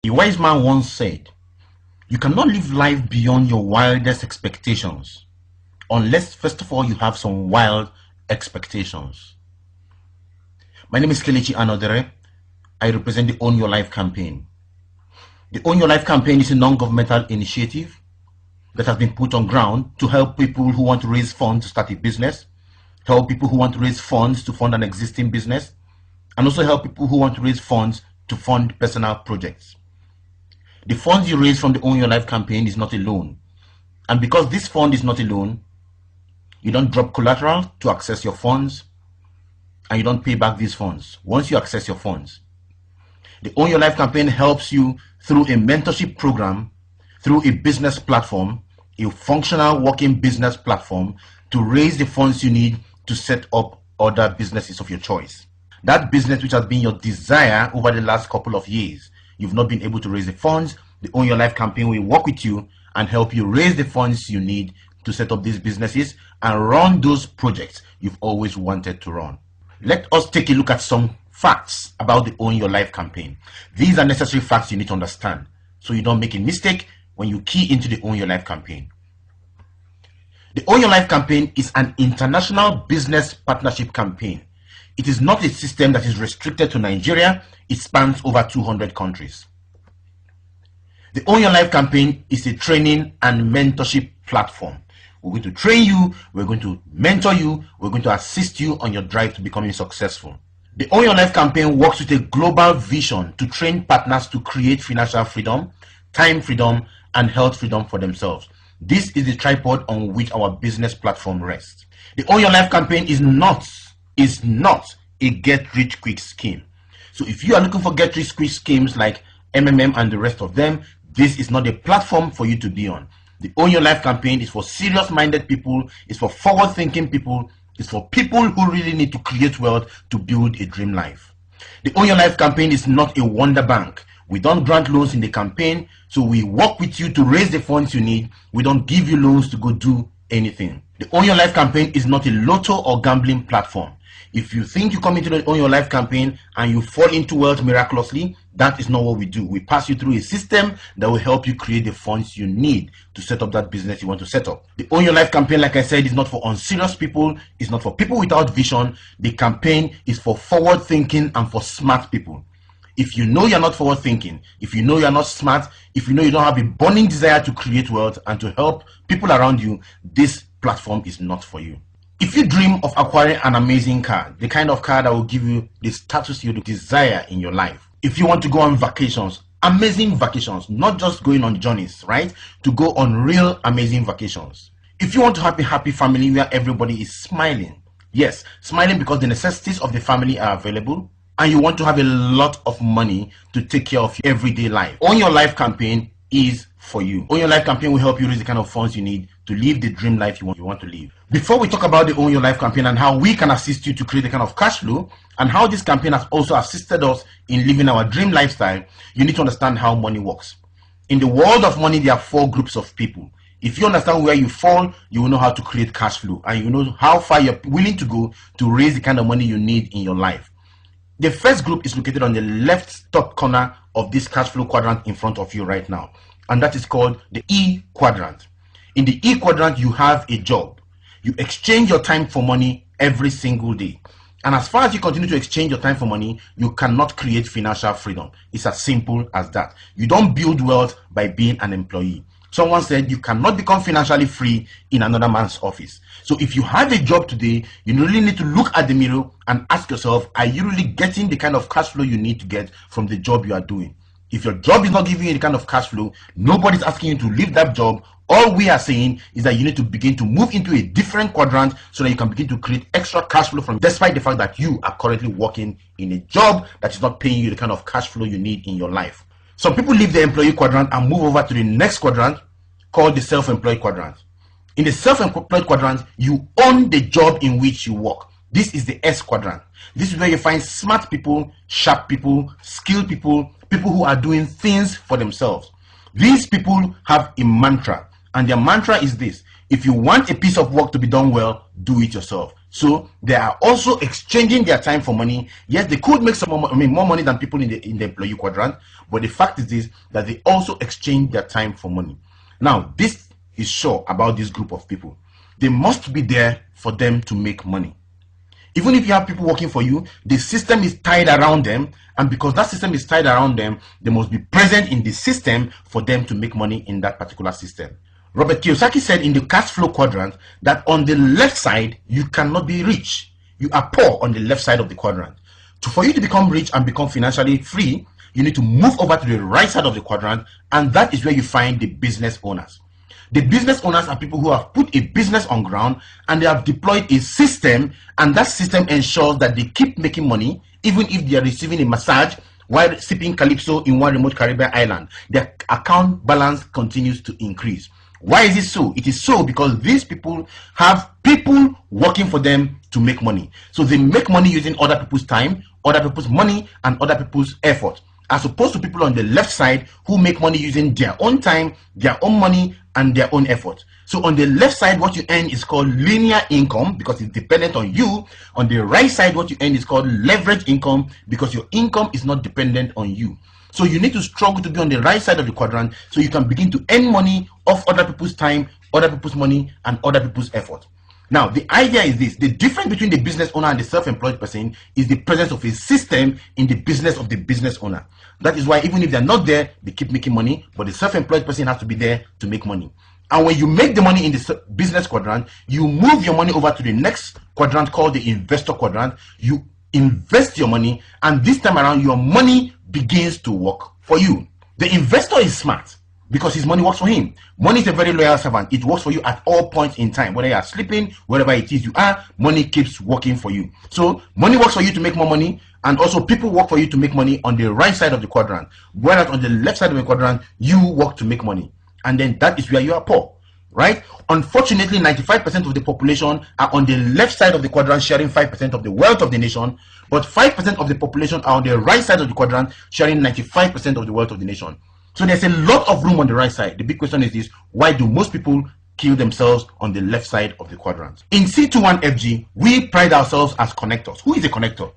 A wise man once said, "You cannot live life beyond your wildest expectations unless first of all you have some wild expectations." My name is Kelechi Anodere. I represent the Own Your Life campaign. The Own Your Life campaign is a non-governmental initiative that has been put on ground to help people who want to raise funds to start a business, help people who want to raise funds to fund an existing business, and also help people who want to raise funds to fund personal projects. The funds you raise from the Own Your Life campaign is not a loan. And because this fund is not a loan, you don't drop collateral to access your funds, and you don't pay back these funds once you access your funds. The Own Your Life campaign helps you through a mentorship program, through a business platform, a functional working business platform, to raise the funds you need to set up other businesses of your choice. That business which has been your desire over the last couple of years, you've not been able to raise the funds, the Own Your Life campaign will work with you and help you raise the funds you need to set up these businesses and run those projects you've always wanted to run. Let us take a look at some facts about the Own Your Life campaign. These are necessary facts you need to understand so you don't make a mistake when you key into the Own Your Life campaign. The Own Your Life campaign is an international business partnership campaign. It is not a system that is restricted to Nigeria. It spans over 200 countries. The Own Your Life campaign is a training and mentorship platform. We're going to train you, we're going to mentor you, we're going to assist you on your drive to becoming successful. The Own Your Life campaign works with a global vision to train partners to create financial freedom, time freedom, and health freedom for themselves. This is the tripod on which our business platform rests. The Own Your Life campaign is not a get-rich-quick scheme. So if you are looking for get-rich-quick schemes like MMM and the rest of them, this is not a platform for you to be on. The Own Your Life campaign is for serious-minded people, it's for forward-thinking people, it's for people who really need to create wealth to build a dream life. The Own Your Life campaign is not a wonder bank. We don't grant loans in the campaign, so we work with you to raise the funds you need. We don't give you loans to go do anything. The Own Your Life campaign is not a lotto or gambling platform. If you think you come into the Own Your Life campaign and you fall into wealth miraculously, that is not what we do. We pass you through a system that will help you create the funds you need to set up that business you want to set up. The Own Your Life campaign, like I said, is not for unserious people. It's not for people without vision. The campaign is for forward thinking and for smart people. If you know you're not forward thinking, if you know you're not smart, if you know you don't have a burning desire to create wealth and to help people around you, this platform is not for you. If you dream of acquiring an amazing car, the kind of car that will give you the status you desire in your life, if you want to go on vacations, amazing vacations, not just going on journeys, right? To go on real amazing vacations. If you want to have a happy family where everybody is smiling, yes, smiling because the necessities of the family are available, and you want to have a lot of money to take care of your everyday life, Own Your Life campaign is for you. Own Your Life campaign will help you raise the kind of funds you need to live the dream life you want to live. Before we talk about the Own Your Life campaign and how we can assist you to create the kind of cash flow and how this campaign has also assisted us in living our dream lifestyle, you need to understand how money works. In the world of money, there are 4 groups of people. If you understand where you fall, you will know how to create cash flow and you know how far you're willing to go to raise the kind of money you need in your life. The first group is located on the left top corner of this cash flow quadrant in front of you right now, and that is called the E quadrant. In the E quadrant, you have a job. You exchange your time for money every single day. And as far as you continue to exchange your time for money, you cannot create financial freedom. It's as simple as that. You don't build wealth by being an employee. Someone said you cannot become financially free in another man's office. So if you have a job today, you really need to look at the mirror and ask yourself, are you really getting the kind of cash flow you need to get from the job you are doing? If your job is not giving you the kind of cash flow, nobody's asking you to leave that job. All we are saying is that you need to begin to move into a different quadrant so that you can begin to create extra cash flow from, despite the fact that you are currently working in a job that is not paying you the kind of cash flow you need in your life. Some people leave the employee quadrant and move over to the next quadrant called the self-employed quadrant. In the self-employed quadrant, you own the job in which you work. This is the S quadrant. This is where you find smart people, sharp people, skilled people, people who are doing things for themselves. These people have a mantra, and their mantra is this: If you want a piece of work to be done well, do it yourself. So they are also exchanging their time for money. Yes, they could make some more, more money than people in the employee quadrant, but the fact is this, that they also exchange their time for money. Now, this is sure about this group of people. They must be there for them to make money. Even if you have people working for you, the system is tied around them, and because that system is tied around them, they must be present in the system for them to make money in that particular system. Robert Kiyosaki said in the cash flow quadrant that on the left side, you cannot be rich. You are poor on the left side of the quadrant. For you to become rich and become financially free, you need to move over to the right side of the quadrant, and that is where you find the business owners. The business owners are people who have put a business on ground and they have deployed a system, and that system ensures that they keep making money even if they are receiving a massage while sipping Calypso in one remote Caribbean island. Their account balance continues to increase. Why is it so? It is so because these people have people working for them to make money. So they make money using other people's time, other people's money, and other people's effort, as opposed to people on the left side who make money using their own time, their own money, and their own effort. So on the left side, what you earn is called linear income because it's dependent on you. On the right side, what you earn is called leverage income because your income is not dependent on you. So you need to struggle to be on the right side of the quadrant so you can begin to earn money off other people's time, other people's money, and other people's effort. Now, the idea is this: the difference between the business owner and the self-employed person is the presence of a system in the business of the business owner. That is why even if they're not there, they keep making money, but the self-employed person has to be there to make money. And when you make the money in the business quadrant, you move your money over to the next quadrant called the investor quadrant. You invest your money, and this time around, your money begins to work for you. The investor is smart because his money works for him. Money is a very loyal servant. It works for you at all points in time. Whether you are sleeping, wherever it is you are, money keeps working for you. So money works for you to make more money, and also people work for you to make money on the right side of the quadrant. Whereas on the left side of the quadrant, you work to make money. And then that is where you are poor, right? Unfortunately, 95% of the population are on the left side of the quadrant, sharing 5% of the wealth of the nation, but 5% of the population are on the right side of the quadrant, sharing 95% of the wealth of the nation. So there's a lot of room on the right side. The big question is this: why do most people kill themselves on the left side of the quadrant? In C21FG, we pride ourselves as connectors. Who is a connector?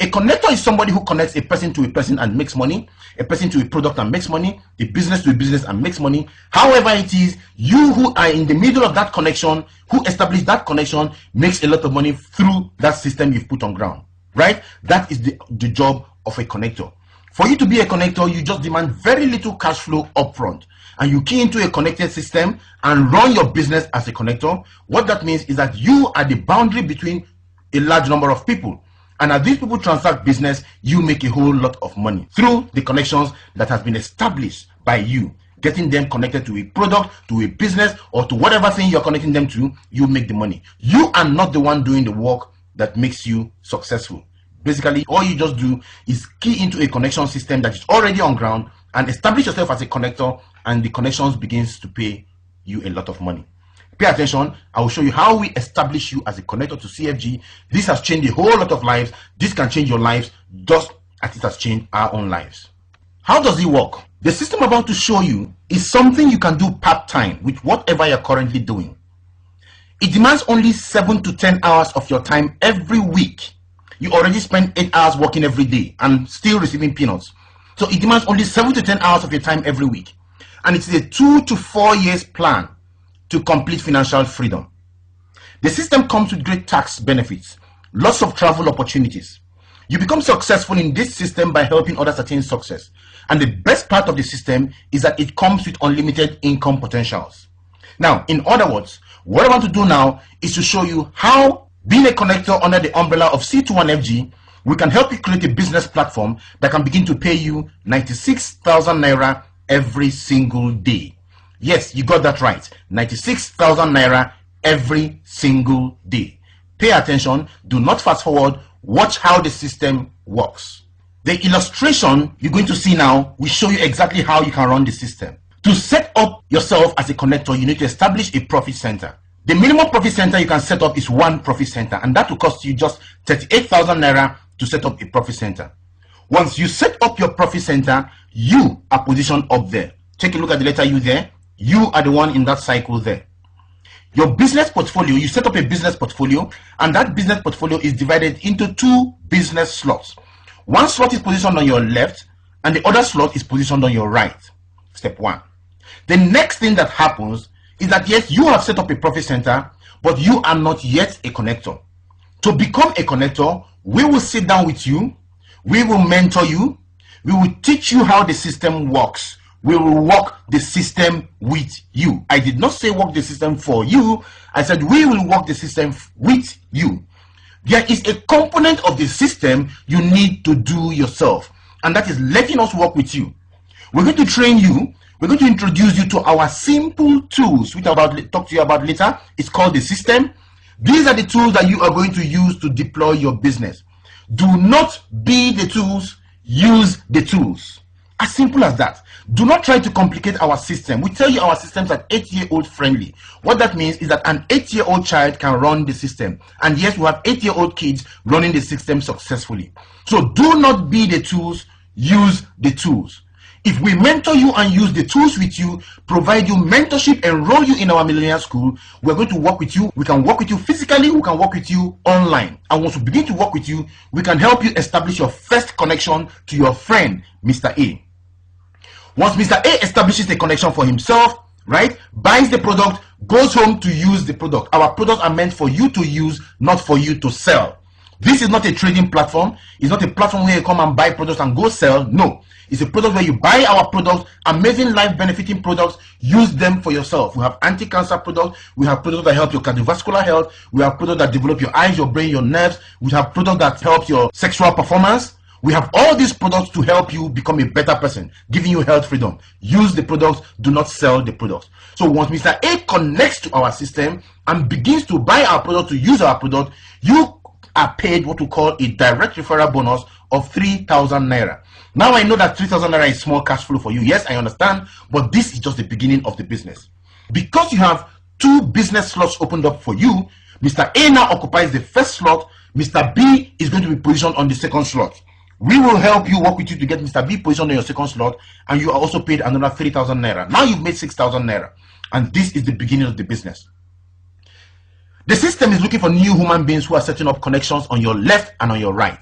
A connector is somebody who connects a person to a person and makes money, a person to a product and makes money, a business to a business and makes money. However it is, you who are in the middle of that connection, who establish that connection, makes a lot of money through that system you've put on ground, right? That is the job of a connector. For you to be a connector, you just demand very little cash flow upfront, and you key into a connected system and run your business as a connector. What that means is that you are the boundary between a large number of people. And as these people transact business, you make a whole lot of money through the connections that has been established by you. Getting them connected to a product, to a business, or to whatever thing you're connecting them to, you make the money. You are not the one doing the work that makes you successful. Basically, all you just do is key into a connection system that is already on ground and establish yourself as a connector, and the connections begins to pay you a lot of money. Pay attention. I will show you how we establish you as a connector to CFG. This has changed a whole lot of lives. This can change your lives just as it has changed our own lives. How does it work? The system I'm about to show you is something you can do part-time with whatever you're currently doing. It demands only 7 to 10 hours of your time every week. You already spend 8 hours working every day and still receiving peanuts. So it demands only 7 to 10 hours of your time every week. And it's a 2 to 4 years plan to complete financial freedom. The system comes with great tax benefits, lots of travel opportunities. You become successful in this system by helping others attain success. And the best part of the system is that it comes with unlimited income potentials. Now, in other words, what I want to do now is to show you how, being a connector under the umbrella of C21FG, we can help you create a business platform that can begin to pay you 96,000 Naira every single day. Yes, you got that right. 96,000 Naira every single day. Pay attention. Do not fast forward. Watch how the system works. The illustration you're going to see now will show you exactly how you can run the system. To set up yourself as a connector, you need to establish a profit center. The minimum profit center you can set up is one profit center, and that will cost you just 38,000 Naira to set up a profit center. Once you set up your profit center, you are positioned up there. Take a look at the letter U there. You are the one in that cycle there. Your business portfolio, you set up a business portfolio, and that business portfolio is divided into 2 business slots. One slot is positioned on your left, and the other slot is positioned on your right. Step 1. The next thing that happens is that yes, you have set up a profit center, but you are not yet a connector. To become a connector, we will sit down with you, we will mentor you, we will teach you how the system works. We will work the system with you. I did not say work the system for you. I said we will work the system with you. There is a component of the system you need to do yourself, and that is letting us work with you. We're going to train you. We're going to introduce you to our simple tools, which I'll talk to you about later. It's called the system. These are the tools that you are going to use to deploy your business. Do not be the tools, use the tools. As simple as that. Do not try to complicate our system. We tell you our systems are 8-year-old friendly. What that means is that an 8-year-old child can run the system. And yes, we have 8-year-old kids running the system successfully. So do not be the tools, use the tools. If we mentor you and use the tools with you, provide you mentorship, enroll you in our Millionaire School, we're going to work with you. We can work with you physically, we can work with you online. And once we begin to work with you, we can help you establish your first connection to your friend, Mr. A. Once Mr. A establishes the connection for himself, right, buys the product, goes home to use the product. Our products are meant for you to use, not for you to sell. This is not a trading platform. It's not a platform where you come and buy products and go sell. No. It's a product where you buy our products, amazing life benefiting products, use them for yourself. We have anti-cancer products. We have products that help your cardiovascular health. We have products that develop your eyes, your brain, your nerves. We have products that help your sexual performance. We have all these products to help you become a better person, giving you health freedom. Use the products, do not sell the products. So once Mr. A connects to our system and begins to buy our product, to use our product, you are paid what we call a direct referral bonus of 3,000 naira. Now I know that 3,000 naira is small cash flow for you. Yes, I understand, but this is just the beginning of the business. Because you have 2 business slots opened up for you, Mr. A now occupies the first slot. Mr. B is going to be positioned on the second slot. We will help you, work with you to get Mr. B positioned on your second slot, and you are also paid another 3,000 naira. Now you've made 6,000 naira, and this is the beginning of the business. The system is looking for new human beings who are setting up connections on your left and on your right.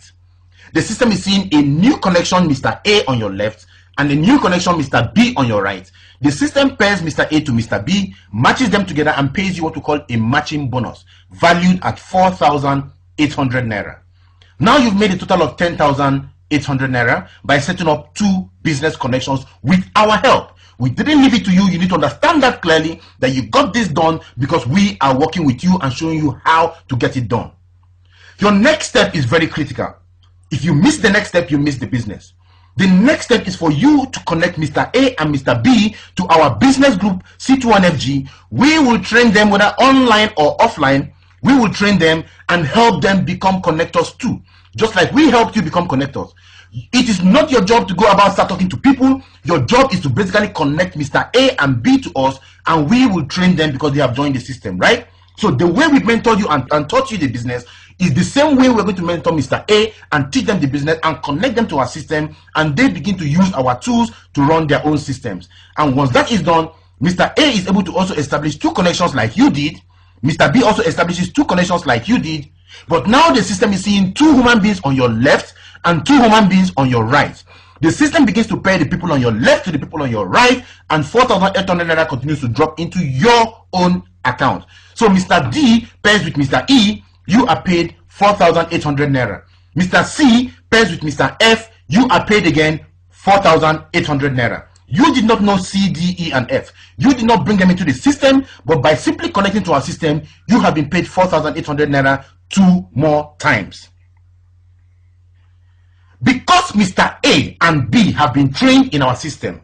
The system is seeing a new connection, Mr. A, on your left, and a new connection, Mr. B, on your right. The system pairs Mr. A to Mr. B, matches them together, and pays you what we call a matching bonus, valued at 4,800 naira. Now you've made a total of 10,800 naira by setting up 2 business connections with our help. We didn't leave it to you. You need to understand that clearly, that you got this done because we are working with you and showing you how to get it done. Your next step is very critical. If you miss the next step, you miss the business. The next step is for you to connect Mr. A and Mr. B to our business group, C21FG. We will train them, whether online or offline. We will train them and help them become connectors too. Just like we helped you become connectors. It is not your job to go about start talking to people. Your job is to basically connect Mr. A and B to us, and we will train them because they have joined the system, right? So the way we mentored you and taught you the business is the same way we're going to mentor Mr. A and teach them the business and connect them to our system, and they begin to use our tools to run their own systems. And once that is done, Mr. A is able to also establish 2 connections like you did. Mr. B also establishes 2 connections like you did. But now the system is seeing 2 human beings on your left and 2 human beings on your right. The system begins to pair the people on your left to the people on your right, and 4,800 naira continues to drop into your own account. So Mr. D pairs with Mr. E, you are paid 4,800 naira. Mr. C pairs with Mr. F, you are paid again 4,800 naira. You did not know C, D, E, and F. You did not bring them into the system, but by simply connecting to our system, you have been paid 4,800 naira 2 more times. Because Mr. A and B have been trained in our system,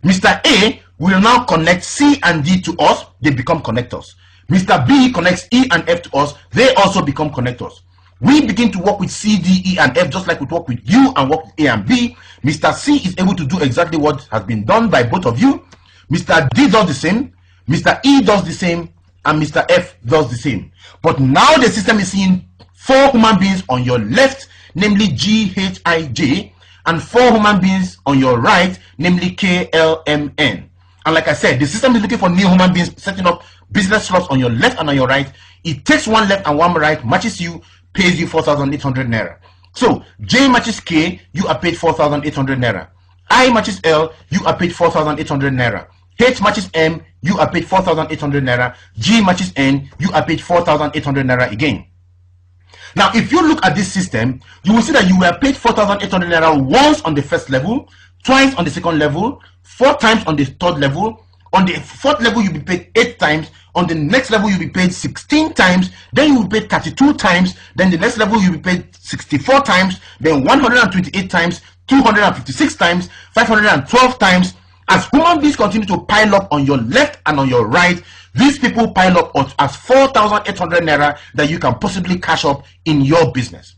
Mr. A will now connect C and D to us, they become connectors. Mr. B connects E and F to us, they also become connectors. We begin to work with C, D, E, and F just like we work with you and work with A and B. Mr. C is able to do exactly what has been done by both of you. Mr. D does the same, Mr. E does the same, and Mr. F does the same. But now the system is seeing 4 human beings on your left, namely G, H, I, J, and 4 human beings on your right, namely K, L, M, N. And like I said, the system is looking for new human beings, setting up business slots on your left and on your right. It takes one left and one right, matches you, pays you 4,800 naira. So J matches K, you are paid 4,800 naira. I matches L, you are paid 4,800 naira. H matches M, you are paid 4,800 naira. G matches N, you are paid 4,800 naira again. Now, if you look at this system, you will see that you were paid 4,800 naira once on the first level, twice on the second level, 4 times on the third level. On the fourth level, you'll be paid 8 times. On the next level, you'll be paid 16 times. Then you will be paid 32 times. Then the next level, you'll be paid 64 times. Then 128 times, 256 times, 512 times. As human beings continue to pile up on your left and on your right, these people pile up as 4,800 naira that you can possibly cash up in your business.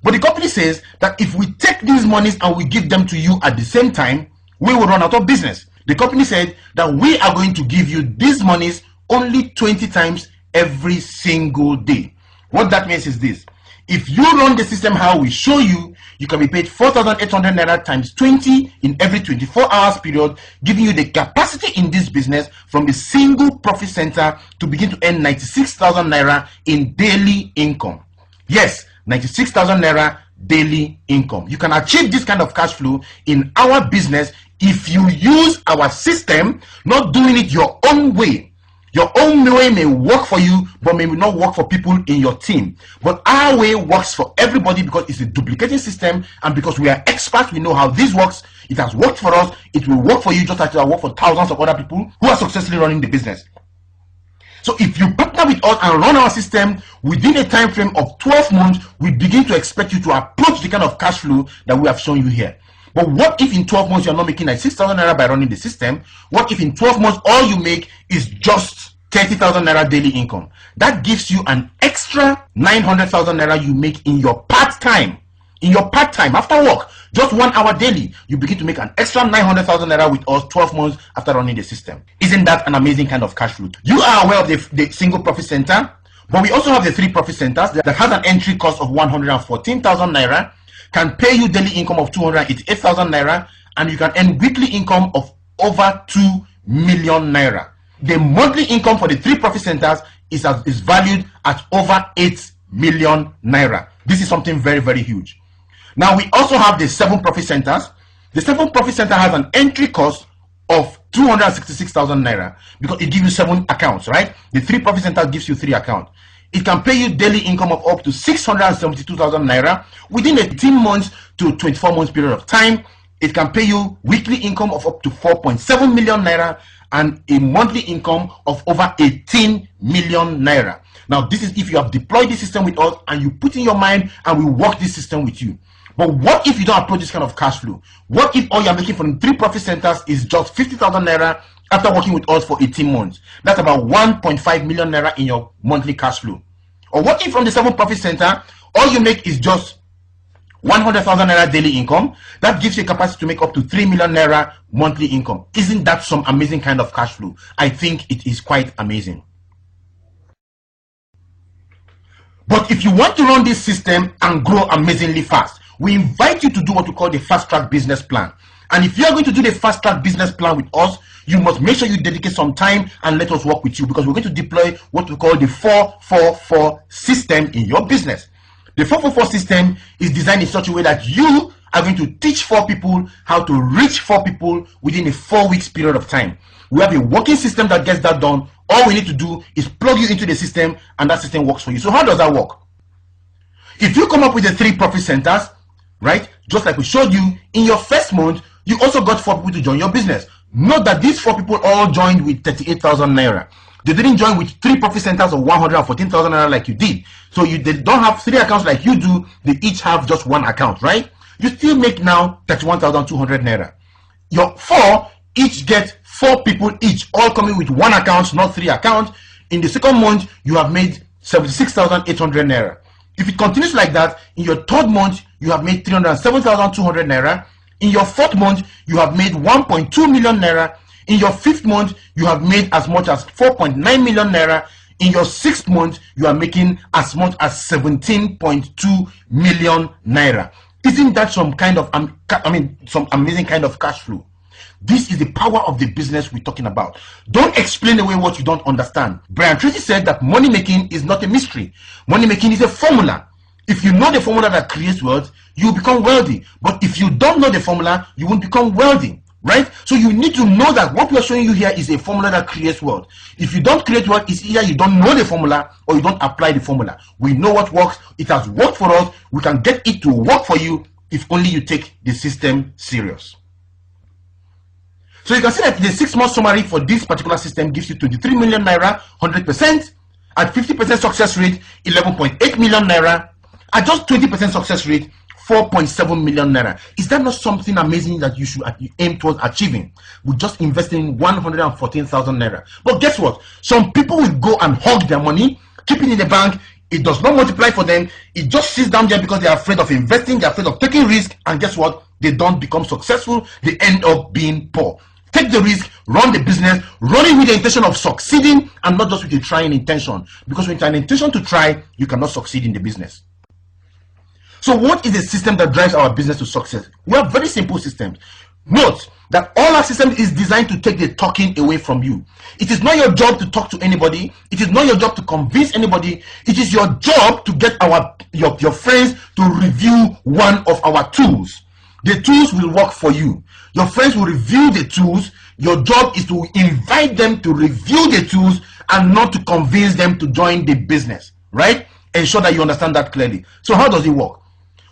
But the company says that if we take these monies and we give them to you at the same time, we will run out of business. The company said that we are going to give you these monies only 20 times every single day. What that means is this: if you run the system how we show you, you can be paid 4,800 naira times 20 in every 24 hours period, giving you the capacity in this business from the single profit center to begin to earn 96,000 naira in daily income. Yes, 96,000 naira daily income. You can achieve this kind of cash flow in our business if you use our system, not doing it your own way. Your own way may work for you, but may not work for people in your team. But our way works for everybody because it's a duplicating system, and because we are experts, we know how this works. It has worked for us. It will work for you just as it will work for thousands of other people who are successfully running the business. So if you partner with us and run our system within a time frame of 12 months, we begin to expect you to approach the kind of cash flow that we have shown you here. But what if in 12 months you're not making like 6,000 naira by running the system? What if in 12 months all you make is just 30,000 naira daily income? That gives you an extra 900,000 naira you make in your part-time. In your part-time, after work, just 1 hour daily, you begin to make an extra 900,000 naira with us 12 months after running the system. Isn't that an amazing kind of cash flow? You are aware of the single profit center, but we also have the 3 profit centers that has an entry cost of 114,000 naira, can pay you daily income of 288,000 naira, and you can earn weekly income of over 2 million naira. The monthly income for the 3 profit centers is valued at over 8 million naira. This is something very, very huge. Now we also have the 7 profit centers. The 7 profit center has an entry cost of 266,000 naira because it gives you 7 accounts, right? The 3 profit center gives you 3 accounts. It can pay you daily income of up to 672,000 naira within 18 months to 24 months period of time. It can pay you weekly income of up to 4.7 million naira and a monthly income of over 18 million naira. Now, this is if you have deployed this system with us and you put in your mind and we work this system with you. But what if you don't approach this kind of cash flow? What if all you're making from 3 profit centers is just 50,000 naira after working with us for 18 months? That's about 1.5 million naira in your monthly cash flow. Or what if from the 7 profit center, all you make is just 100,000 naira daily income? That gives you a capacity to make up to 3 million naira monthly income. Isn't that some amazing kind of cash flow? I think it is quite amazing. But if you want to run this system and grow amazingly fast, we invite you to do what we call the fast track business plan. And if you are going to do the fast track business plan with us, you must make sure you dedicate some time and let us work with you, because we're going to deploy what we call the 4-4-4 system in your business. The 4-4-4 system is designed in such a way that you are going to teach 4 people how to reach 4 people within a 4 weeks period of time. We have a working system that gets that done. All we need to do is plug you into the system and that system works for you. So how does that work? If you come up with the 3 profit centers, right, just like we showed you, in your first month, you also got 4 people to join your business. Note that these 4 people all joined with 38,000 naira. They didn't join with 3 profit centers of 114,000 naira like you did. So they don't have 3 accounts like you do. They each have just 1 account, right? You still make now 31,200 naira. Your 4 each get 4 people each, all coming with 1 account, not 3 accounts. In the second month, you have made 76,800 naira. If it continues like that, in your 3rd month, you have made 307,200 naira. In your 4th month, you have made 1.2 million naira. In your 5th month, you have made as much as 4.9 million naira. In your 6th month, you are making as much as 17.2 million naira. Isn't that some kind of, some amazing kind of cash flow? This is the power of the business we're talking about. Don't explain away what you don't understand. Brian Tracy said that money making is not a mystery. Money making is a formula. If you know the formula that creates wealth, you become wealthy. But if you don't know the formula, you won't become wealthy. Right? So you need to know that what we are showing you here is a formula that creates wealth. If you don't create wealth, it's either you don't know the formula or you don't apply the formula. We know what works. It has worked for us. We can get it to work for you if only you take the system serious. So you can see that the 6-month summary for this particular system gives you 23 million naira, 100%. At 50% success rate, 11.8 million naira. At just 20% success rate, 4.7 million naira. Is that not something amazing that you should aim towards achieving with just investing in 114,000 naira? But guess what? Some people will go and hog their money, keep it in the bank. It does not multiply for them. It just sits down there because they are afraid of investing, they're afraid of taking risk, and guess what? They don't become successful. They end up being poor. Take the risk, run the business, run it with the intention of succeeding and not just with a trying intention. Because when it's an intention to try, you cannot succeed in the business. So what is the system that drives our business to success? We have very simple systems. Note that all our system is designed to take the talking away from you. It is not your job to talk to anybody. It is not your job to convince anybody. It is your job to get your friends to review one of our tools. The tools will work for you. Your friends will review the tools. Your job is to invite them to review the tools and not to convince them to join the business, right? Ensure that you understand that clearly. So how does it work?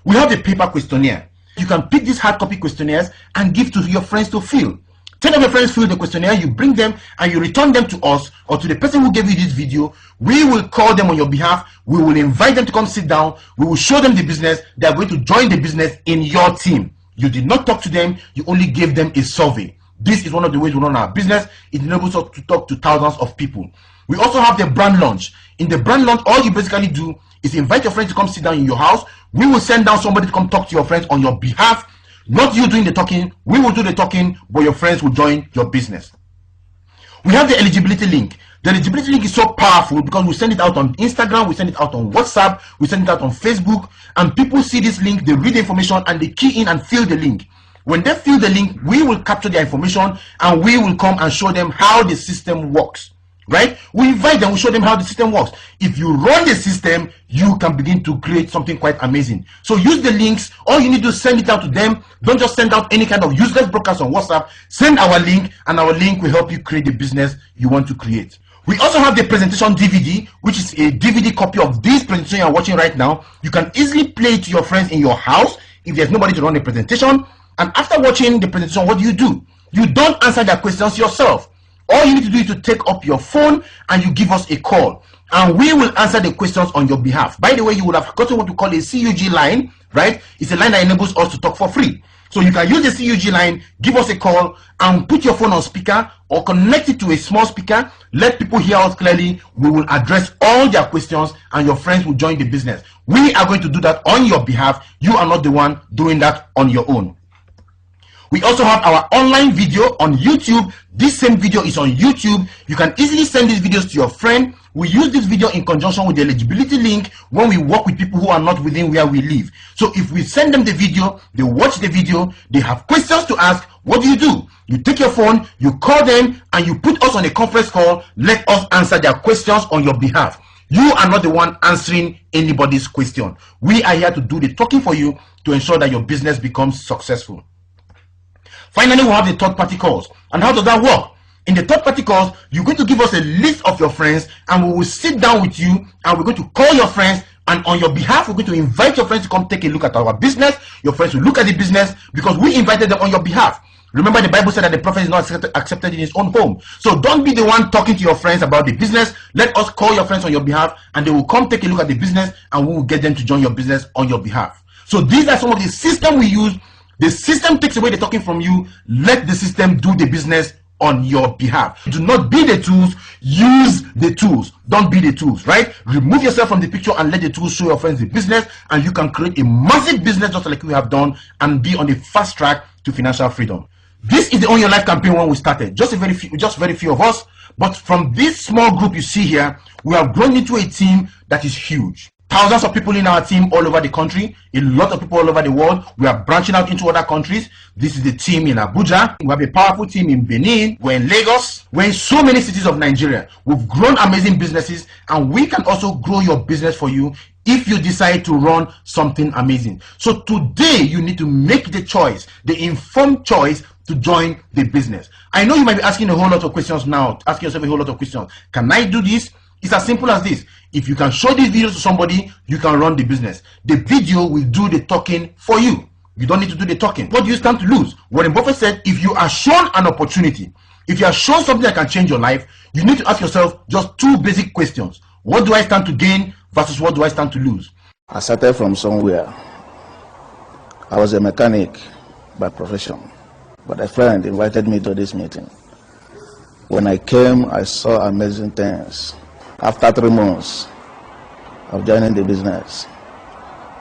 We have a paper questionnaire. You can pick these hard copy questionnaires and give to your friends to fill. 10 of your friends fill the questionnaire, you bring them and you return them to us or to the person who gave you this video. We will call them on your behalf. We will invite them to come sit down. We will show them the business. They are going to join the business in your team. You did not talk to them. You only gave them a survey. This is one of the ways we run our business. It enables us to talk to thousands of people. We also have the brand launch. In the brand launch, all you basically do is invite your friends to come sit down in your house. We will send down somebody to come talk to your friends on your behalf. Not you doing the talking. We will do the talking, but your friends will join your business. We have the eligibility link. The eligibility link is so powerful because we send it out on Instagram, we send it out on WhatsApp, we send it out on Facebook, and people see this link, they read the information, and they key in and fill the link. When they fill the link, we will capture their information and we will come and show them how the system works. Right? We invite them, we show them how the system works. If you run the system, you can begin to create something quite amazing. So use the links. All you need to send it out to them. Don't just send out any kind of useless broadcast on WhatsApp. Send our link, and our link will help you create the business you want to create. We also have the presentation DVD, which is a DVD copy of this presentation you are watching right now. You can easily play it to your friends in your house if there's nobody to run the presentation. And after watching the presentation, what do? You don't answer their questions yourself. All you need to do is to take up your phone and you give us a call, and we will answer the questions on your behalf. By the way, you would have gotten what we call a CUG line, right? It's a line that enables us to talk for free. So you can use the CUG line, give us a call, and put your phone on speaker or connect it to a small speaker. Let people hear us clearly. We will address all their questions and your friends will join the business. We are going to do that on your behalf. You are not the one doing that on your own. We also have our online video on YouTube. This same video is on YouTube. You can easily send these videos to your friend. We use this video in conjunction with the eligibility link when we work with people who are not within where we live. So if we send them the video, they watch the video, they have questions to ask, what do? You take your phone, you call them, and you put us on a conference call. Let us answer their questions on your behalf. You are not the one answering anybody's question. We are here to do the talking for you to ensure that your business becomes successful. Finally, we have the third-party calls. And how does that work? In the third-party calls, you're going to give us a list of your friends, and we will sit down with you, and we're going to call your friends, and on your behalf, we're going to invite your friends to come take a look at our business. Your friends will look at the business because we invited them on your behalf. Remember, the Bible said that the prophet is not accepted in his own home. So don't be the one talking to your friends about the business. Let us call your friends on your behalf, and they will come take a look at the business, and we will get them to join your business on your behalf. So these are some of the systems we use. The system takes away the talking from you. Let the system do the business on your behalf. Do not be the tools, use the tools. Don't be the tools, right? Remove yourself from the picture and let the tools show your friends the business, and you can create a massive business just like we have done and be on the fast track to financial freedom. This is the Own Your Life campaign when we started. Just very few of us, but from this small group you see here, we have grown into a team that is huge. thousands of people in our team all over the country, a lot of people all over the world. We are branching out into other countries. This is the team in Abuja. We have a powerful team in Benin. We're in Lagos. We're in so many cities of Nigeria. We've grown amazing businesses, and we can also grow your business for you if you decide to run something amazing. So today you need to make the choice, the informed choice, to join the business. I know you might be asking a whole lot of questions now, asking yourself a whole lot of questions. Can I do this? It's as simple as this. If you can show these videos to somebody, you can run the business. The video will do the talking for you. You don't need to do the talking. What do you stand to lose? Warren Buffett said, if you are shown an opportunity, if you are shown something that can change your life, you need to ask yourself just two basic questions. What do I stand to gain versus what do I stand to lose? I started from somewhere. I was a mechanic by profession, but a friend invited me to this meeting. When I came, I saw amazing things. After 3 months of joining the business,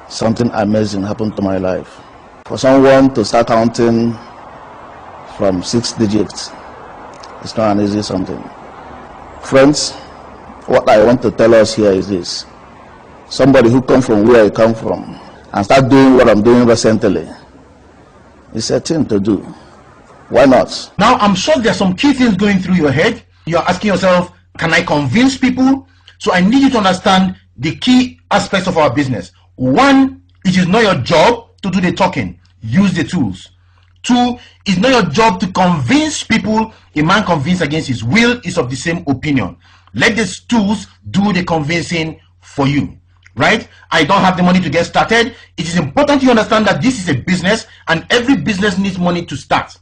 something amazing happened to my life. For someone to start counting from 6 digits, it's not an easy something. Friends, what I want to tell us here is this. Somebody who comes from where I come from and start doing what I'm doing recently, it's a thing to do. Why not? Now, I'm sure there's some key things going through your head. You're asking yourself, can I convince people? So I need you to understand the key aspects of our business. 1, it is not your job to do the talking. Use the tools. 2, it's not your job to convince people. A man convinced against his will is of the same opinion. Let these tools do the convincing for you. Right? I don't have the money to get started. It is important you understand that this is a business, and every business needs money to start.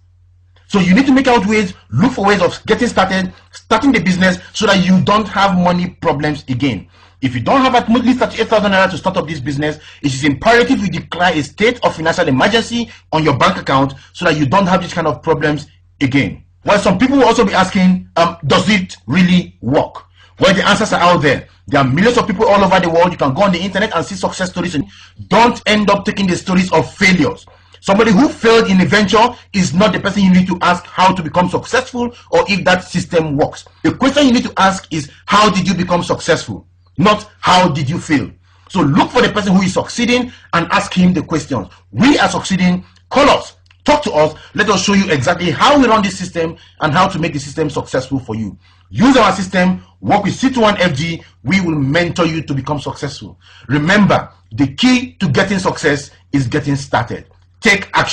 So you need to make out ways, look for ways of getting started, starting the business, so that you don't have money problems again. If you don't have at least 38,000 naira to start up this business, it is imperative you declare a state of financial emergency on your bank account so that you don't have these kind of problems again. Well, some people will also be asking, does it really work? Well, the answers are out there. There are millions of people all over the world. You can go on the internet and see success stories, and don't end up taking the stories of failures. Somebody who failed in a venture is not the person you need to ask how to become successful or if that system works. The question you need to ask is, how did you become successful? Not how did you fail? So look for the person who is succeeding and ask him the questions. We are succeeding. Call us. Talk to us. Let us show you exactly how we run this system and how to make the system successful for you. Use our system. Work with C21FG. We will mentor you to become successful. Remember, the key to getting success is getting started. Take action.